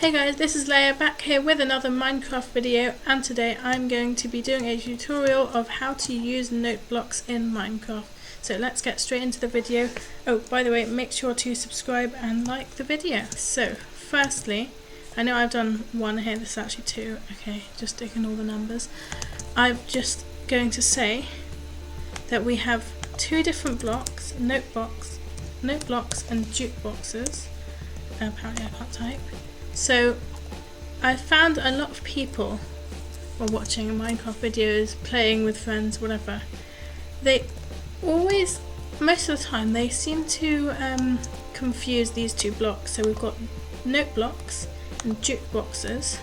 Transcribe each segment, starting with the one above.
Hey guys, this is Leah back here with another Minecraft video, and today I'm going to be doing a tutorial of how to use note blocks in Minecraft. So let's get straight into the video. Oh, by the way, make sure to subscribe and like the video. So firstly, I know I've done one here, this is actually two. Okay, just ignore the numbers. I'm just going to say that we have two different blocks, note blocks and jukeboxes. Apparently I can't type. So I found a lot of people while watching Minecraft videos, playing with friends, whatever, they always, most of the time, they seem to confuse these two blocks. So we've got note blocks and jukeboxes,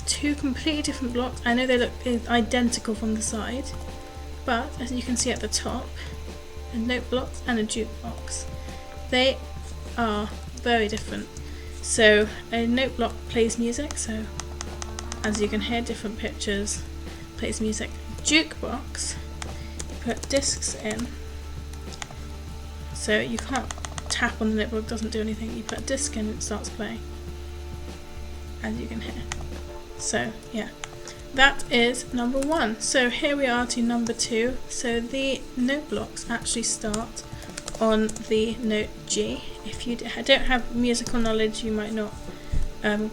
two completely different blocks. I know they look identical from the side, but as you can see at the top, a note block and a jukebox, they are very different. So a note block plays music, so as you can hear, different pictures, plays music. Jukebox, you put discs in, so you can't tap on the note block, doesn't do anything. You put a disc in, it starts playing, as you can hear. So yeah, that is number one. So here we are to number two. So the note blocks actually start on the note G. If you don't have musical knowledge, you might not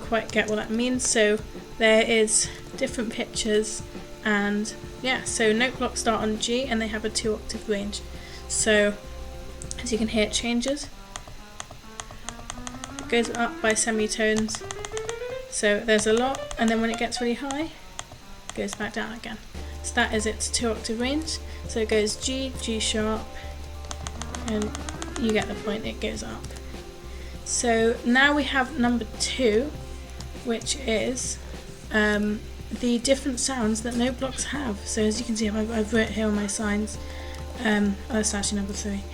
quite get what that means. So there is different pictures, and yeah, so note blocks start on G and they have a 2-octave range. So as you can hear, it changes. It goes up by semitones. So there's a lot, and then when it gets really high, it goes back down again. So that is its 2-octave range. So it goes G, G sharp, and you get the point, it goes up. So now we have number two, which is the different sounds that note blocks have. So as you can see, I've wrote here on my signs, that's actually number three.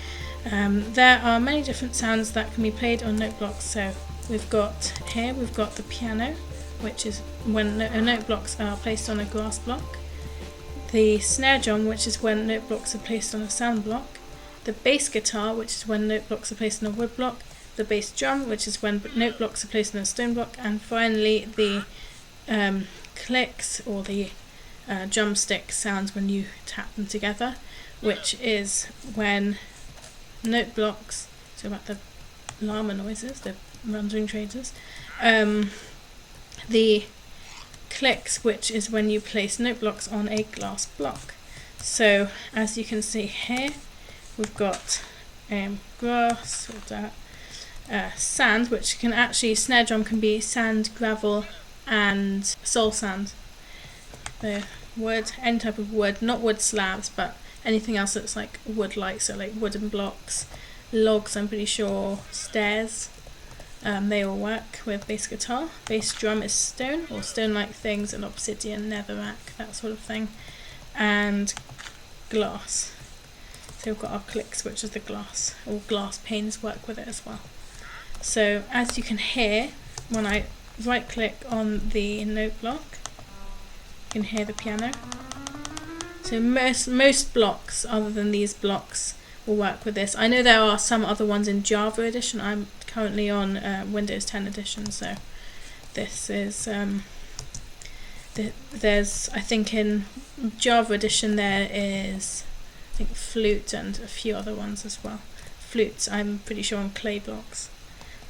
There are many different sounds that can be played on note blocks. So we've got the piano, which is when note blocks are placed on a glass block. The snare drum, which is when note blocks are placed on a sand block. The bass guitar, which is when note blocks are placed on a wood block. The bass drum, which is when note blocks are placed on a stone block. And finally the clicks, or the drumstick sounds when you tap them together, which is when note blocks, so about the llama noises, the wandering traders, the clicks, which is when you place note blocks on a glass block. So as you can see here, we've got grass or dirt, sand, which can actually, snare drum can be sand, gravel and soul sand. The wood, any type of wood, not wood slabs, but anything else that's like wood-like, so like wooden blocks, logs, I'm pretty sure, stairs, they all work with bass guitar. Bass drum is stone, or stone-like things, and obsidian, netherrack, that sort of thing, and glass. So we've got our clicks, which is the glass, or glass panes work with it as well. So as you can hear, when I right click on the note block, you can hear the piano. So most blocks other than these blocks will work with this. I know there are some other ones in Java edition. I'm currently on Windows 10 edition, so this is there's, I think in Java edition there is, I think, flute and a few other ones as well. Flutes, I'm pretty sure, on clay blocks.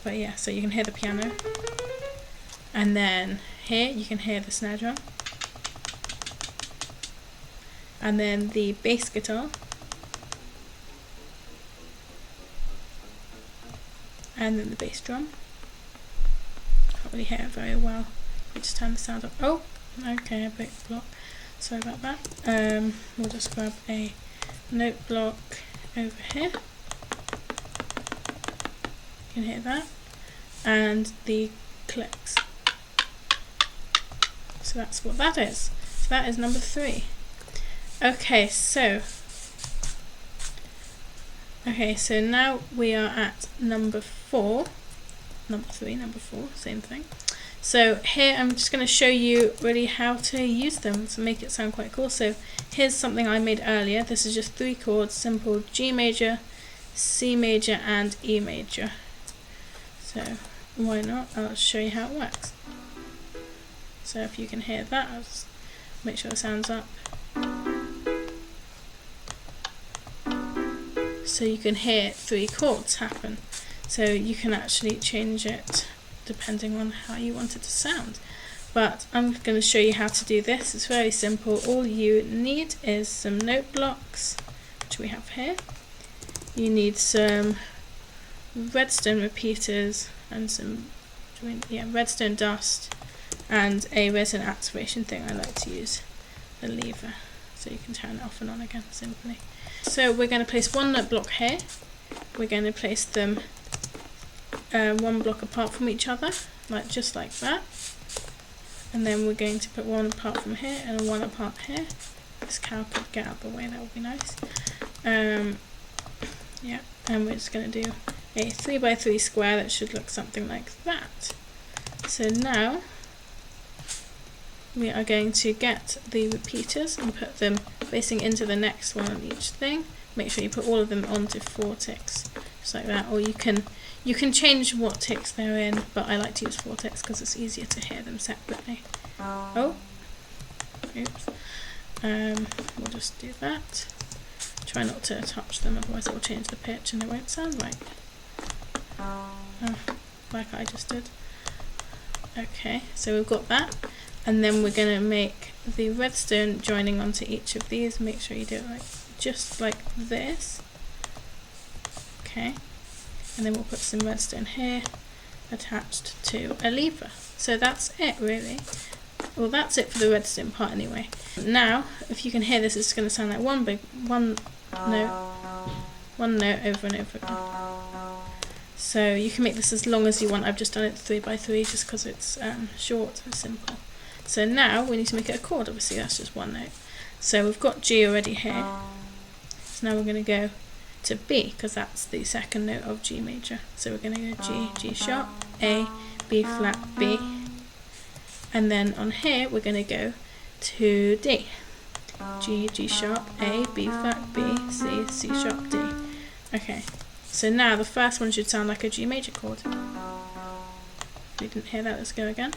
But yeah, so you can hear the piano. And then here you can hear the snare drum. And then the bass guitar. And then the bass drum. Can't really hear it very well. I just turn the sound up. Oh, okay, I broke the block. Sorry about that. We'll just grab a note block over here. You can hear that, and the clicks. So that's what that is. So that is number three. Okay, so now we are at number four. Number three, number four, same thing. So here I'm just going to show you really how to use them to make it sound quite cool. So here's something I made earlier. This is just 3 chords, simple: G major, C major and E major. So why not? I'll show you how it works. So if you can hear that, I'll just make sure it sounds up. So you can hear 3 chords happen. So you can actually change it depending on how you want it to sound. But I'm going to show you how to do this. It's very simple. All you need is some note blocks, which we have here. You need some redstone repeaters and some redstone dust and a resin activation thing. I like to use the lever so you can turn it off and on again simply. So we're going to place 1 note block here. We're going to place them 1 block apart from each other, just like that. And then we're going to put 1 apart from here and 1 apart here. This cow could get out of the way, that would be nice. Yeah, and we're just going to do a 3x3 square that should look something like that. So now we are going to get the repeaters and put them facing into the next one on each thing. Make sure you put all of them onto 4 ticks, just like that. Or you can change what ticks they're in, but I like to use 4 ticks because it's easier to hear them separately. Oh, oops. We'll just do that. Try not to touch them, otherwise it will change the pitch and it won't sound right. Like I just did. Okay, so we've got that. And then we're going to make the redstone joining onto each of these. Make sure you do it just like this. Okay. And then we'll put some redstone here attached to a lever. So that's it really. Well, that's it for the redstone part anyway. Now, if you can hear this, it's going to sound like one note over and over again. So you can make this as long as you want. I've just done it 3x3 just because it's short and simple. So now we need to make it a chord. Obviously that's just 1 note. So we've got G already here. So now we're going to go to B because that's the 2nd note of G major. So we're going to go G, G sharp, A, B flat, B. And then on here we're going to go to D. G, G sharp, A, B flat, B, C, C sharp, D. Okay, so now the first one should sound like a G major chord. If you didn't hear that, let's go again.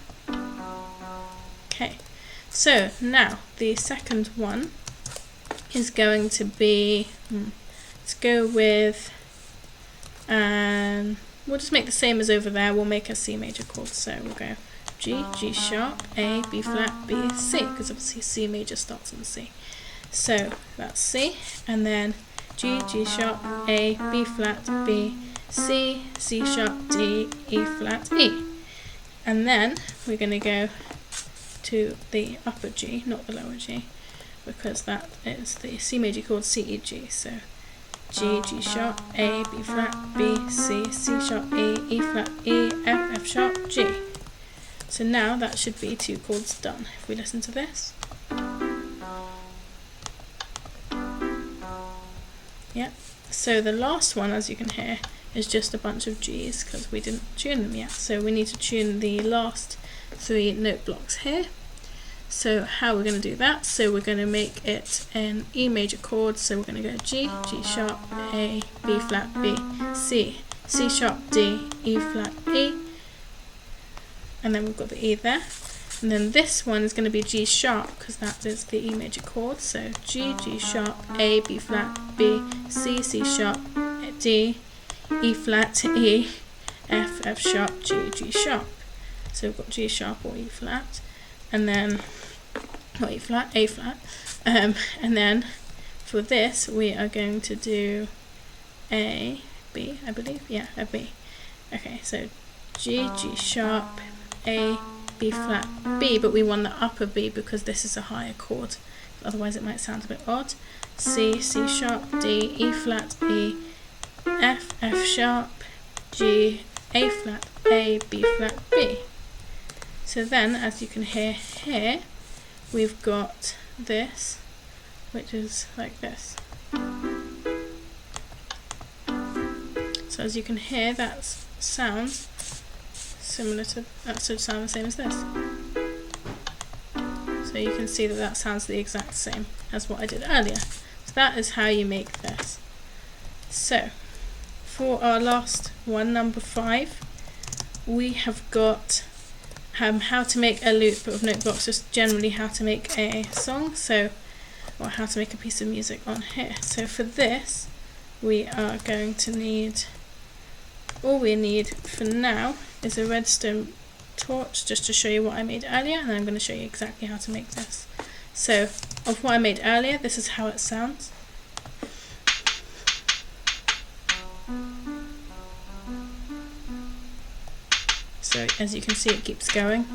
Okay, so now the second one is going to be, let's go with, we'll just make the same as over there. We'll make a C major chord. So we'll go G, G sharp, A, B flat, B, C, because obviously C major starts on C. So that's C, and then G, G sharp, A, B flat, B, C, C sharp, D, E flat, E. And then we're going to go to the upper G, not the lower G, because that is the C major chord C, E, G. So G, G sharp, A, B flat, B, C, C sharp, E, E flat, E, F, F sharp, G. So now that should be 2 chords done. If we listen to this. Yeah, so the last one, as you can hear, is just a bunch of G's because we didn't tune them yet. So we need to tune the last 3 note blocks here. So how we're going to do that? So we're going to make it an E major chord. So we're going to go G, G sharp, A, B flat, B, C, C sharp, D, E flat, E. And then we've got the E there. And then this one is going to be G sharp because that is the E major chord. So G, G sharp, A, B flat, B, C, C sharp, D, E flat, E, F, F sharp, G, G sharp. So we've got G sharp or E flat, and then not E flat, A flat. And then for this we are going to do a B, I believe. Yeah, a B. Okay, so G, G sharp, A, B flat, B, but we want the upper B because this is a higher chord. Otherwise it might sound a bit odd. C, C sharp, D, E flat, E, F, F sharp, G, A flat, A, B flat, B. So then, as you can hear here, we've got this, which is like this. So as you can hear, that sounds similar to, that should sound the same as this. So you can see that that sounds the exact same as what I did earlier. So that is how you make this. So for our last one, number 5, we have got how to make a loop of note blocks, just generally how to make a song, or how to make a piece of music on here. So for this, we are going to need, all we need for now is a redstone torch, just to show you what I made earlier, and I'm going to show you exactly how to make this. So of what I made earlier, this is how it sounds. So as you can see, it keeps going.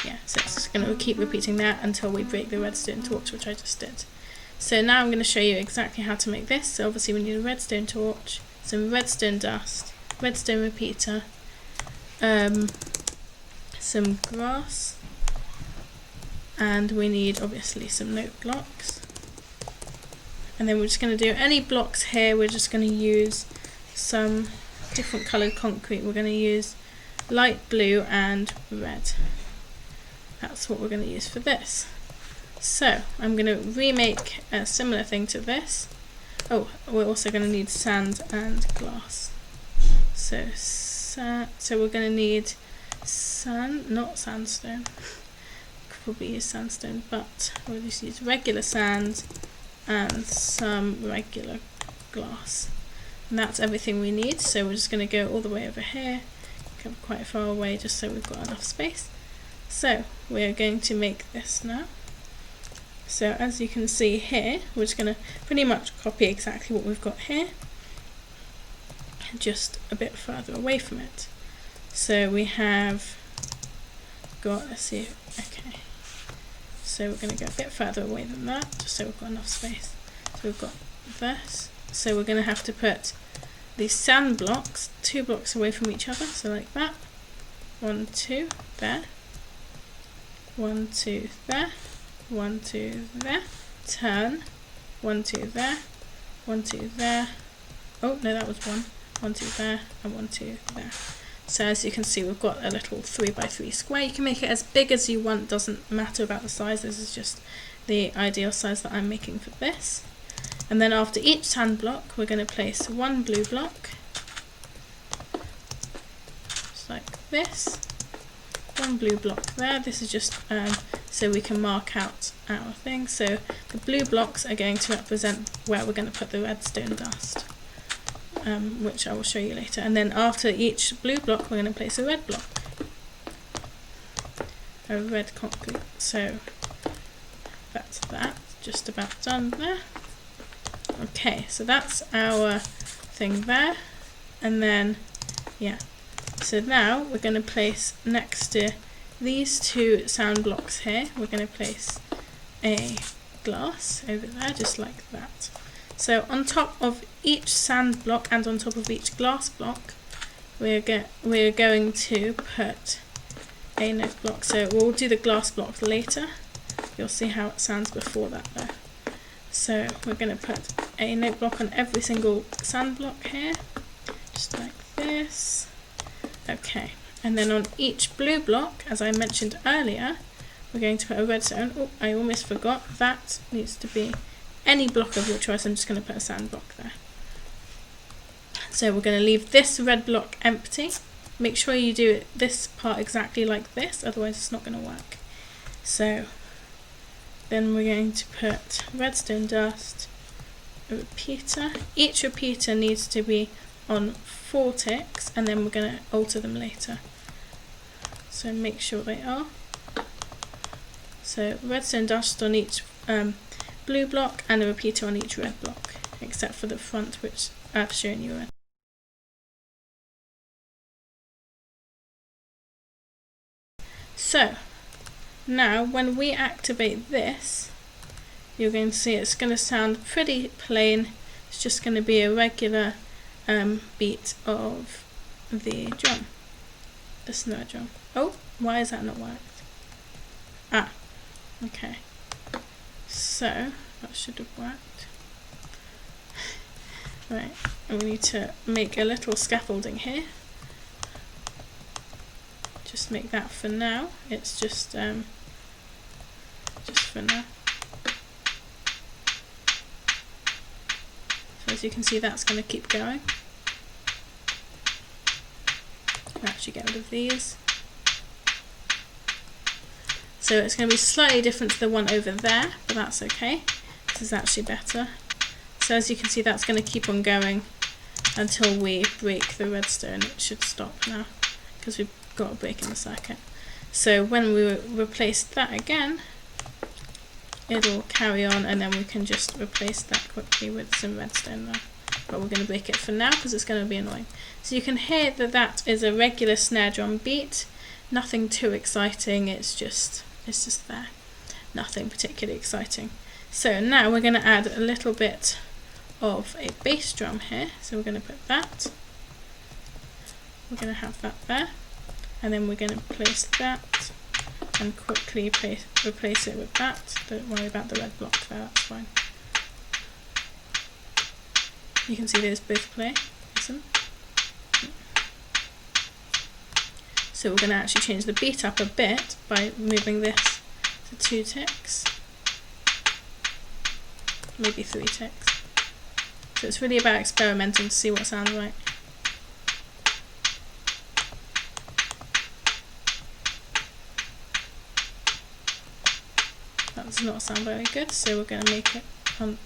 Yeah, so it's going to keep repeating that until we break the redstone torch, which I just did. So now I'm going to show you exactly how to make this. So obviously we need a redstone torch, some redstone dust, redstone repeater, some grass, and we need obviously some note blocks. And then we're just going to do any blocks here, we're just going to use some different coloured concrete. We're going to use light blue and red. That's what we're going to use for this. So I'm going to remake a similar thing to this. Oh, we're also going to need sand and glass. So we're going to need sand, not sandstone. Could probably use sandstone, but we'll just use regular sand and some regular glass. And that's everything we need. So we're just going to go all the way over here, come quite far away just so we've got enough space. So we're going to make this now. So as you can see here, we're just going to pretty much copy exactly what we've got here, just a bit further away from it. So we have got, let's see, okay. So we're going to go a bit further away than that, just so we've got enough space. So we've got this. So we're going to have to put these sand blocks 2 blocks away from each other, so like that. 1, 2, there. 1, 2, there. 1, 2, there. Turn. 1, 2, there. 1, 2, there. Oh no, that was 1. 1, 2 there, and 1, 2 there. So as you can see, we've got a little 3x3 square. You can make it as big as you want, doesn't matter about the size. This is just the ideal size that I'm making for this. And then after each sand block, we're going to place 1 blue block, just like this. 1 blue block there. This is just so we can mark out our thing. So the blue blocks are going to represent where we're going to put the redstone dust, which I will show you later. And then after each blue block, we're going to place a red block, a red concrete. So that's that, just about done there. Okay, so that's our thing there. And then, yeah, so now we're going to place next to these 2 sand blocks here, we're going to place a glass over there, just like that. So on top of each sand block and on top of each glass block, we're going to put a note block. So we'll do the glass block later. You'll see how it sounds before that though. So we're going to put a note block on every single sand block here, just like this. Okay, and then on each blue block, as I mentioned earlier, we're going to put a redstone. Oh, I almost forgot, that needs to be any block of your choice. I'm just going to put a sand block there. So we're going to leave this red block empty. Make sure you do this part exactly like this, otherwise it's not going to work. So then we're going to put redstone dust, a repeater. Each repeater needs to be on 4 ticks, and then we're going to alter them later. So make sure they are. So redstone dust on each blue block and a repeater on each red block, except for the front, which I've shown you. So now when we activate this, you're going to see it's going to sound pretty plain. It's just going to be a regular beat of the drum, the snare drum. Oh, why has that not worked? Ah, okay. So that should have worked. Right, and we need to make a little scaffolding here. Just make that for now. It's just for now. So as you can see, that's going to keep going. I'll actually get rid of these. So it's going to be slightly different to the one over there, but that's okay. This is actually better. So as you can see, that's going to keep on going until we break the redstone. It should stop now because we've got a break in the circuit. So when we replace that again, it'll carry on, and then we can just replace that quickly with some redstone there. But we're going to break it for now because it's going to be annoying. So you can hear that that is a regular snare drum beat. Nothing too exciting, it's just there. Nothing particularly exciting. So now we're going to add a little bit of a bass drum here. So we're going to put that. We're going to have that there. And then we're going to place that and quickly replace it with that. Don't worry about the red block there, that's fine. You can see those both play. Listen. So we're going to actually change the beat up a bit by moving this to 2 ticks. Maybe 3 ticks. So it's really about experimenting to see what sounds right. That does not sound very good, so we're going to make it on.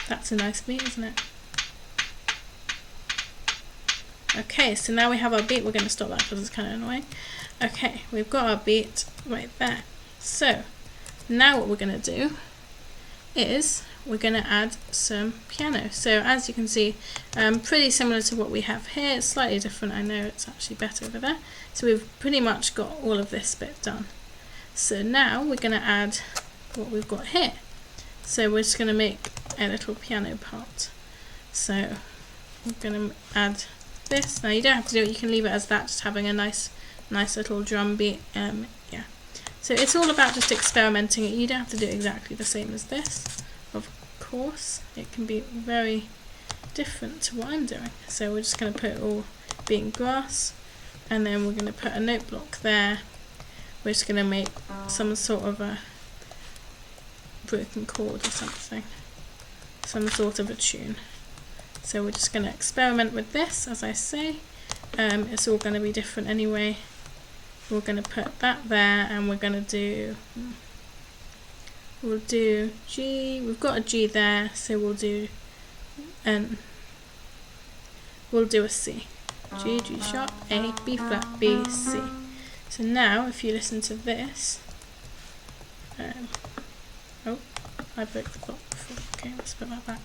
That's a nice beat, isn't it? Okay, so now we have our beat. We're going to stop that because it's kind of annoying. Okay, we've got our beat right there. So now what we're going to do is we're going to add some piano. So as you can see, pretty similar to what we have here. It's slightly different. I know it's actually better over there. So we've pretty much got all of this bit done. So now we're going to add what we've got here. So we're just going to make a little piano part. So I'm going to add this. Now you don't have to do it, you can leave it as that, just having a nice little drum beat. Yeah. So it's all about just experimenting it. You don't have to do it exactly the same as this. Of course, it can be very different to what I'm doing. So we're just going to put it all being grass, and then we're going to put a note block there. We're just going to make some sort of a broken chord or something, some sort of a tune. So we're just going to experiment with this, as I say. It's all going to be different anyway. We're going to put that there, and we're going to do, we'll do G. We've got a G there, so we'll do a C. G, G sharp, A, B flat, B, C. So now if you listen to this, oh, I broke the block before. Okay, let's put that back.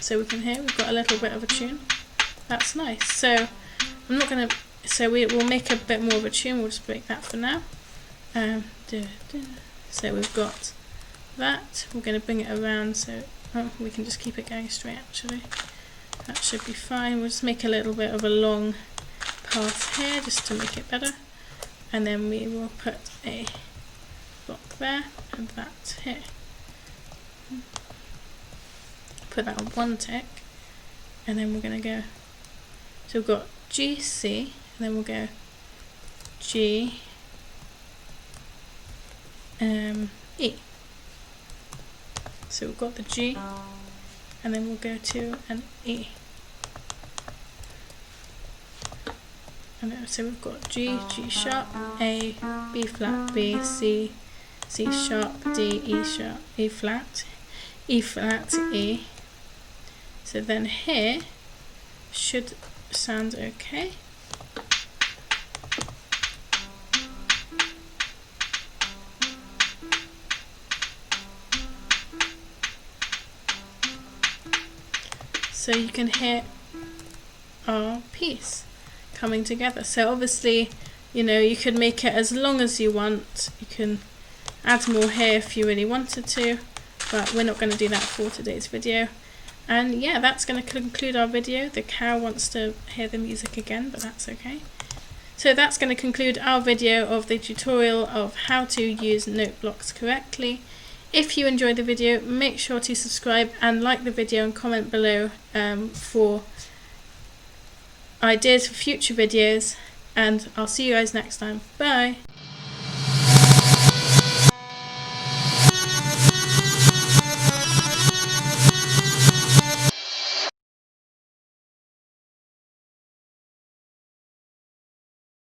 So we can hear we've got a little bit of a tune. That's nice. So I'm not going to. So we'll make a bit more of a tune. We'll just break that for now. So we've got that. We're going to bring it around. So we can just keep it going straight. Actually, that should be fine. We'll just make a little bit of a long path here just to make it better. And then we will put a block there and that here. Put that on 1 tick, and then we're going to go, so we've got G, C, and then we'll go G, E. So we've got the G, and then we'll go to an E. And then, so we've got G, G sharp, A, B flat, B, C, C sharp, D, E sharp, E flat, E. So then here should sound okay. So you can hear our piece coming together. So obviously, you know, you could make it as long as you want. You can add more here if you really wanted to, but we're not going to do that for today's video. And yeah, that's going to conclude our video. The cow wants to hear the music again, but that's okay. So that's going to conclude our video of the tutorial of how to use note blocks correctly If you enjoyed the video, make sure to subscribe and like the video and comment below for ideas for future videos, and I'll see you guys next time. Bye!